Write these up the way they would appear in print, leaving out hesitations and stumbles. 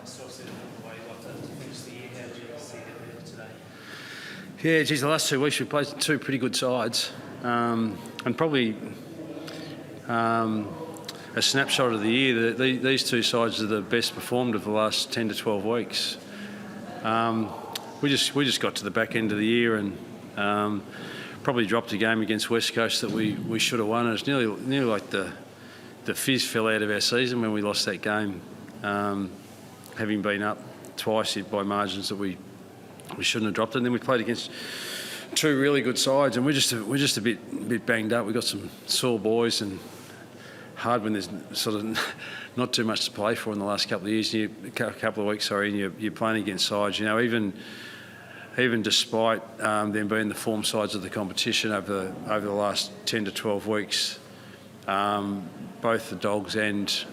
Alastair said the way you'd like to finish the year. How did you see it today? Yeah, geez, the last 2 weeks we've played two pretty good sides, and probably a snapshot of the year. These two sides are the best performed of the last 10 to 12 weeks. We just got to the back end of the year and probably dropped a game against West Coast that we should have won. It was nearly like the fizz fell out of our season when we lost that game, having been up twice by margins that we shouldn't have dropped it. And then we played against two really good sides, and we're just a bit banged up. We've got some sore boys, and hard when there's sort of not too much to play for in the last couple of years. Couple of weeks, and you're playing against sides. You know, even despite them being the form sides of the competition over the last 10 to 12 weeks, both the Dogs and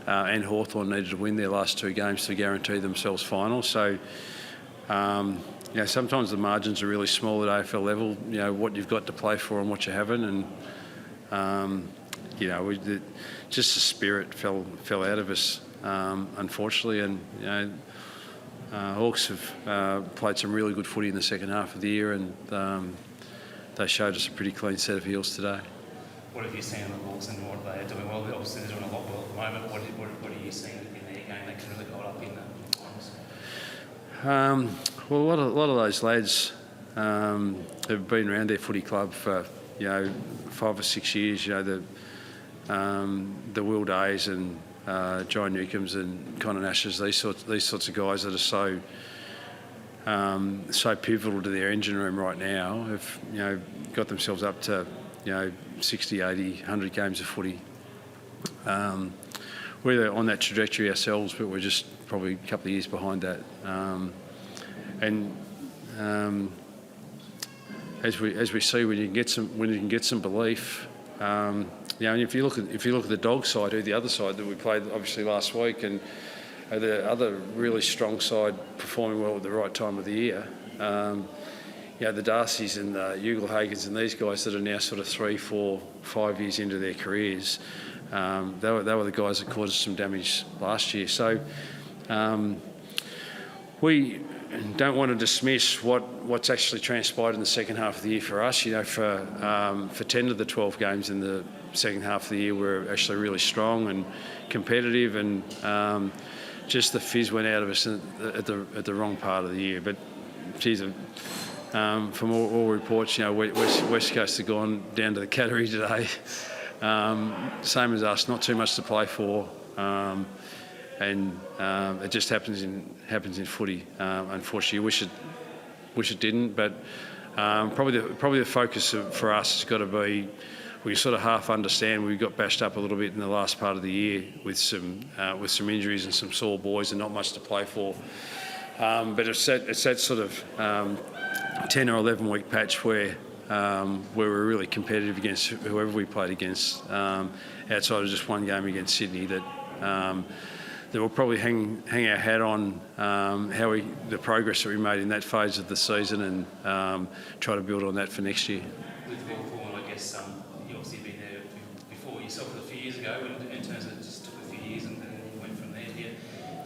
Hawthorn needed to win their last two games to guarantee themselves finals. So, you know, sometimes the margins are really small at AFL level. You know, what you've got to play for and what you haven't, and you know, just the spirit fell out of us, unfortunately. And you know, Hawks have played some really good footy in the second half of the year, and they showed us a pretty clean set of heels today. What have you seen in the Hawks, and what are they doing well? Obviously, they're doing a lot well at the moment. What are you seeing in their game that can really hold up in the finals? Well, a lot of those lads have been around their footy club for 5 or 6 years. You know, the Will Days and John Newcombs and Connor Nashes, these sorts of guys that are so pivotal to their engine room right now, have got themselves up to 60, 80, 100 games of footy. We're on that trajectory ourselves, but we're just probably a couple of years behind that. As we see, when you can get some belief. And if you look at the Dog side, the other side that we played obviously last week, and the other really strong side performing well at the right time of the year. The Darcys and the Ugelhagens and these guys that are now sort of 3, 4, 5 years into their careers, they were the guys that caused us some damage last year. So we don't want to dismiss what's actually transpired in the second half of the year for us. You know, for 10 of the 12 games in the second half of the year, we're actually really strong and competitive, and just the fizz went out of us at the wrong part of the year. But geez, from all reports, West Coast have gone down to the Cattery today, same as us, not too much to play for. And it just happens in footy. Unfortunately, wish it didn't. But probably the focus for us has got to be, we sort of half understand we got bashed up a little bit in the last part of the year with some injuries and some sore boys and not much to play for. But it's that sort of 10 or 11 week patch where we're really competitive against whoever we played against, outside of just one game against Sydney, that we'll probably hang our hat on the progress that we made in that phase of the season, and try to build on that for next year. With Hawthorn, I guess you obviously been there before yourself a few years ago, in terms of it just took a few years and you went from there.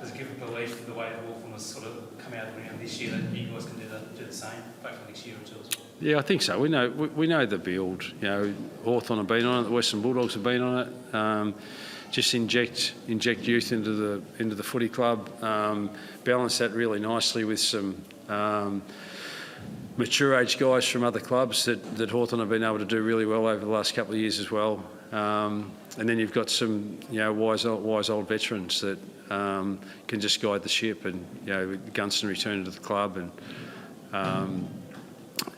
Does it give a belief the way Hawthorn has sort of come out of the ground this year that you guys can do the same, both for next year or two as well? Yeah, I think so. We know the build. Hawthorn have been on it. The Western Bulldogs have been on it. Just inject youth into the footy club, balance that really nicely with some mature age guys from other clubs that Hawthorn have been able to do really well over the last couple of years as well. And then you've got some wise old veterans that can just guide the ship, and Gunston returned to the club,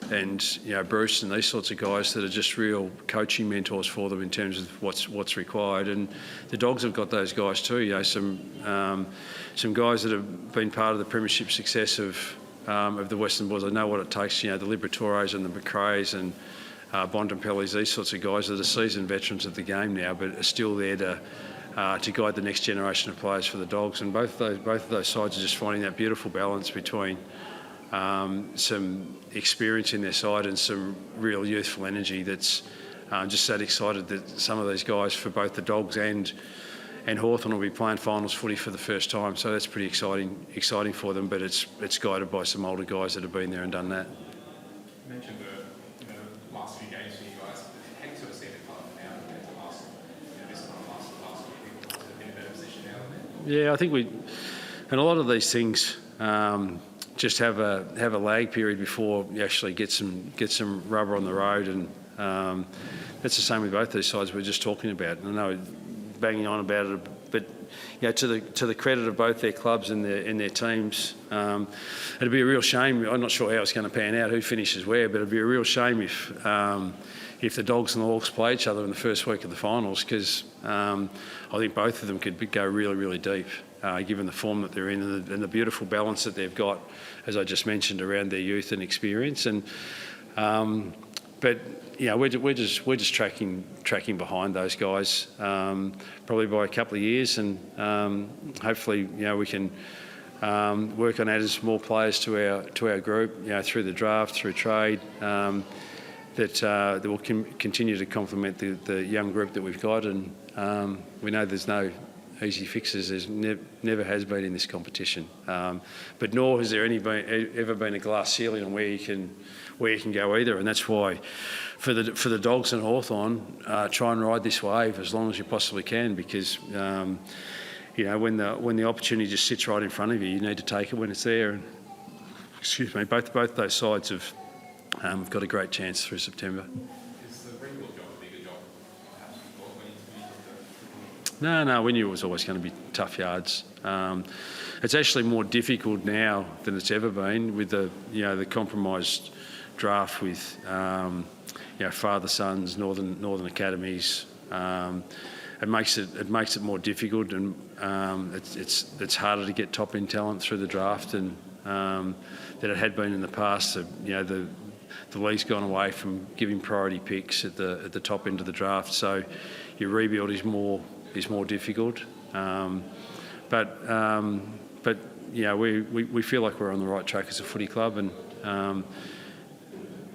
and Bruce and these sorts of guys that are just real coaching mentors for them in terms of what's required. And the Dogs have got those guys too. Some guys that have been part of the premiership success of the Western Bulldogs. I know what it takes. The Liberatores and the McRaes and Bontempellis, these sorts of guys that are seasoned veterans of the game now, but are still there to guide the next generation of players for the Dogs. And both of those sides are just finding that beautiful balance between some experience in their side and some real youthful energy that's just that excited that some of these guys for both the Dogs and and Hawthorn will be playing finals footy for the first time. So that's pretty exciting for them. But it's guided by some older guys that have been there and done that. You mentioned the last few games for you guys. How do you sort of see the club now compared to this time last year? Is it in a better position now than then? Yeah, I think and a lot of these things just have a lag period before you actually get some rubber on the road, and that's the same with both these sides we're just talking about. And I know banging on about it, but to the credit of both their clubs and their teams, it'd be a real shame. I'm not sure how it's going to pan out, who finishes where, but it'd be a real shame if the Dogs and the Hawks play each other in the first week of the finals, because I think both of them could go really, really deep, given the form that they're in and the beautiful balance that they've got, as I just mentioned, around their youth and experience. And but we're just tracking behind those guys, probably by a couple of years, and hopefully we can work on adding some more players to our group, through the draft, through trade, that will continue to complement the young group that we've got. And we know there's no easy fixes. There's never has been in this competition, but nor has there ever been a glass ceiling on where you can go either. And that's why for the Dogs and Hawthorn, try and ride this wave as long as you possibly can, because when the opportunity just sits right in front of you, you need to take it when it's there. And both those sides have got a great chance through September. Is the rebuild job a bigger job perhaps you thought when you No, we knew it was always going to be tough yards. It's actually more difficult now than it's ever been with the compromised draft with father sons, northern academies. It makes it more difficult, and it's harder to get top end talent through the draft than it had been in the past. So, the league's gone away from giving priority picks at the top end of the draft, so your rebuild is more difficult. But we feel like we're on the right track as a footy club,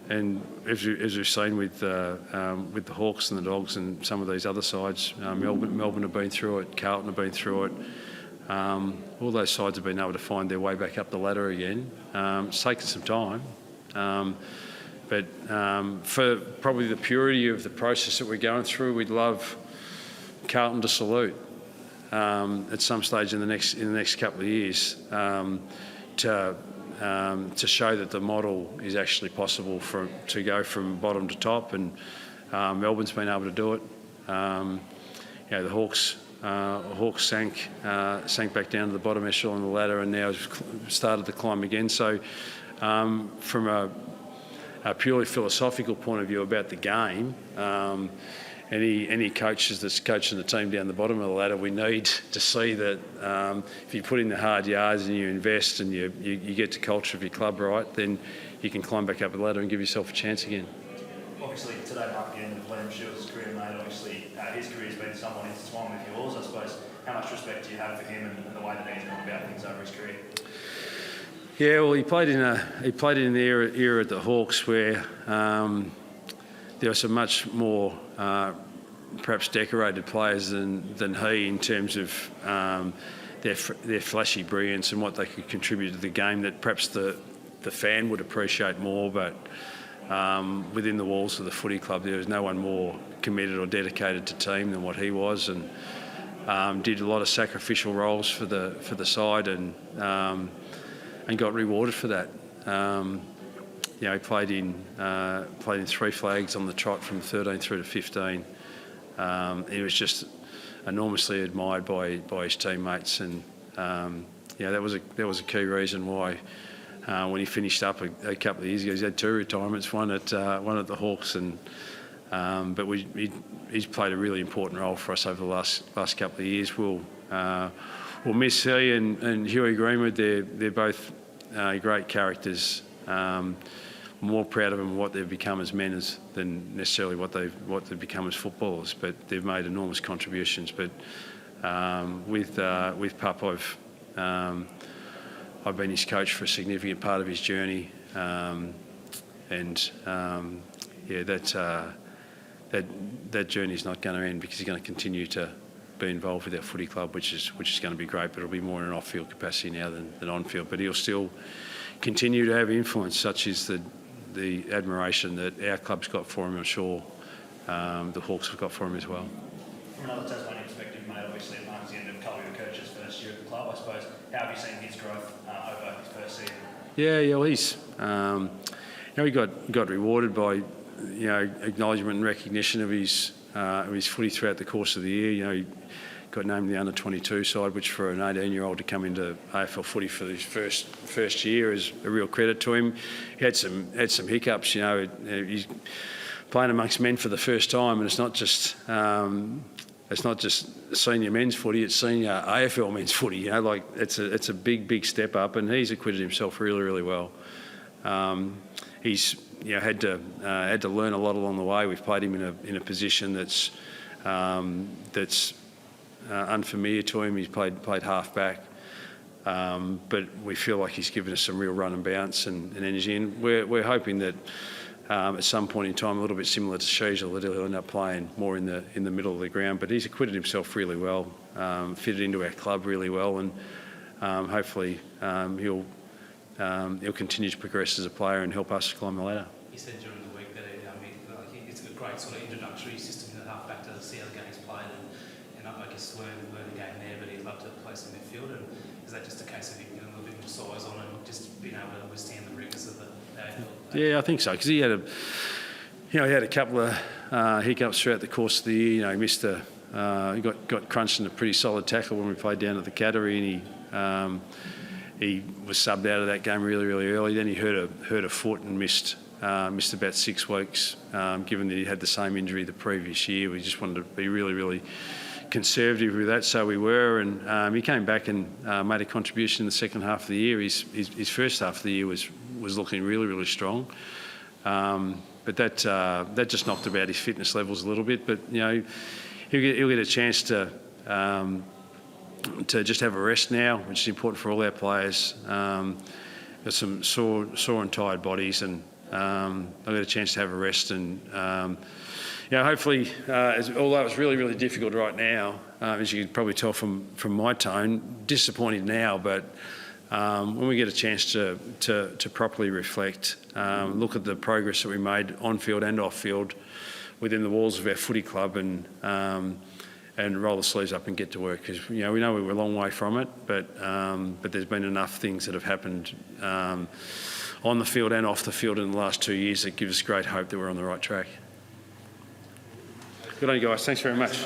and as we've seen with the Hawks and the Dogs and some of these other sides, Melbourne have been through it, Carlton have been through it. All those sides have been able to find their way back up the ladder again. It's taken some time. But for probably the purity of the process that we're going through, we'd love Carlton to salute at some stage in the next couple of years, to show that the model is actually possible to go from bottom to top, and Melbourne's been able to do it. The Hawks sank back down to the bottom echelon of the ladder, and now started to climb again. So from a purely philosophical point of view about the game, any coaches that's coaching the team down the bottom of the ladder, we need to see that if you put in the hard yards and you invest and you get the culture of your club right, then you can climb back up the ladder and give yourself a chance again. Obviously, today marked the end of Liam Shields' career, mate. Obviously, his career's been somewhat intertwined with yours. I suppose, how much respect do you have for him and the way that he's gone about things over his career? Yeah, well, he played in the era at the Hawks where there were some much more perhaps decorated players than he in terms of their flashy brilliance and what they could contribute to the game that perhaps the fan would appreciate more. But within the walls of the footy club, there was no one more committed or dedicated to team than what he was, and did a lot of sacrificial roles for the side, and got rewarded for that. He played in three flags on the trot from 13 through to 15. He was just enormously admired by his teammates, and that was a key reason why when he finished up a couple of years ago, he's had two retirements, one at the Hawks, and but he's played a really important role for us over the last couple of years. We'll miss he and Huey Greenwood. They're both great characters. More proud of them what they've become as men than necessarily what they've become as footballers. But they've made enormous contributions. But with Pup, I've been his coach for a significant part of his journey, that journey is not going to end, because he's going to continue to be involved with our footy club, which is going to be great. But it'll be more in an off-field capacity now than on-field. But he'll still continue to have influence, such as the admiration that our club's got for him. I'm sure the Hawks have got for him as well. From another Tasmanian perspective, mate, obviously it marks the end of Cully, the coach's first year at the club. I suppose, how have you seen his growth over his first season? Yeah, well, he's he got rewarded by acknowledgement and recognition of his footy throughout the course of the year. He got named the under-22 side, which for an 18-year-old to come into AFL footy for his first year is a real credit to him. He had some hiccups. He's playing amongst men for the first time, and it's not just senior men's footy; it's senior AFL men's footy. It's a big step up, and he's acquitted himself really well. He's had to learn a lot along the way. We've played him in a position that's unfamiliar to him. He's played half back, but we feel like he's given us some real run and bounce and energy. And we're hoping that at some point in time, a little bit similar to Sheezel, that he'll end up playing more in the middle of the ground. But he's acquitted himself really well, fitted into our club really well, and hopefully he'll continue to progress as a player and help us climb the ladder. He said during the week that it's a great sort of introductory system in the half-back to see how the game's played and I guess learn the game there, but he'd love to play some midfield. And is that just a case of him getting a little bit more size on and just being able to withstand the rigours of the AFL? Yeah, I think so, because he had a couple of hiccups throughout the course of the year. He missed he got crunched in a pretty solid tackle when we played down at the Cattery, and he was subbed out of that game really early. Then he hurt a foot and missed about 6 weeks. Given that he had the same injury the previous year, we just wanted to be really conservative with that, so we were. And he came back and made a contribution in the second half of the year. His first half of the year was looking really strong, but that just knocked about his fitness levels a little bit. But he'll get a chance to just have a rest now, which is important for all our players. Got some sore and tired bodies, and they'll get a chance to have a rest. And hopefully, although it's really difficult right now, as you can probably tell from my tone, disappointed now, but when we get a chance to properly reflect, look at the progress that we made on field and off field within the walls of our footy club, and roll the sleeves up and get to work, because we know we were a long way from it, but there's been enough things that have happened on the field and off the field in the last 2 years that give us great hope that we're on the right track. Good on you guys. Thanks very much.